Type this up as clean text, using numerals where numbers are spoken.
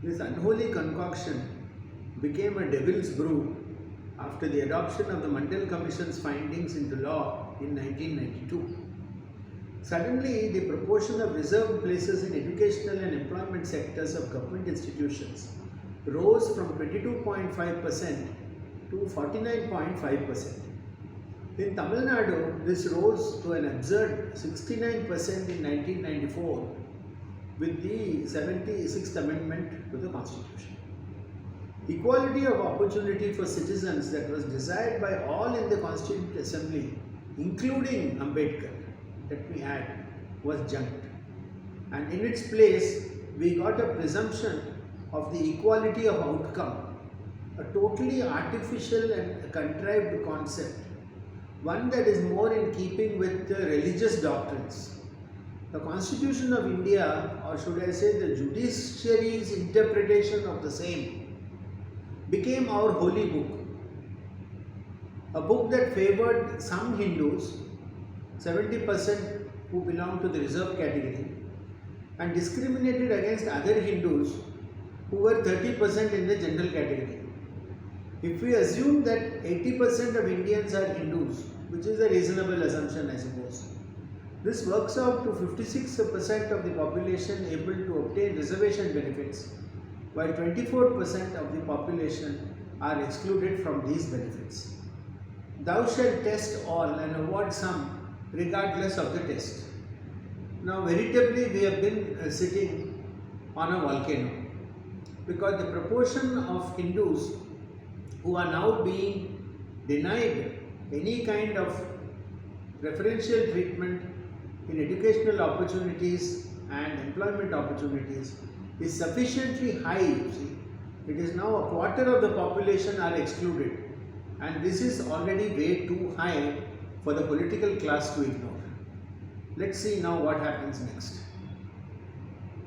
This unholy concoction became a devil's brew after the adoption of the Mandal Commission's findings into law in 1992. Suddenly, the proportion of reserved places in educational and employment sectors of government institutions rose from 22.5% to 49.5%. In Tamil Nadu, this rose to an absurd 69% in 1994 with the 76th Amendment to the Constitution. Equality of opportunity for citizens that was desired by all in the Constituent Assembly, including Ambedkar, let me add, was junked. And in its place, we got a presumption of the equality of outcome, a totally artificial and contrived concept, one that is more in keeping with the religious doctrines. The Constitution of India, or should I say the judiciary's interpretation of the same, became our holy book. A book that favored some Hindus, 70% who belong to the reserved category, and discriminated against other Hindus who were 30% in the general category. If we assume that 80% of Indians are Hindus, which is a reasonable assumption I suppose, this works out to 56% of the population able to obtain reservation benefits, while 24% of the population are excluded from these benefits. Thou shalt test all and award some regardless of the test. Now veritably we have been sitting on a volcano, because the proportion of Hindus who are now being denied any kind of preferential treatment in educational opportunities and employment opportunities is sufficiently high. You see, it is now a quarter of the population are excluded, and this is already way too high for the political class to ignore. Let's see now what happens next.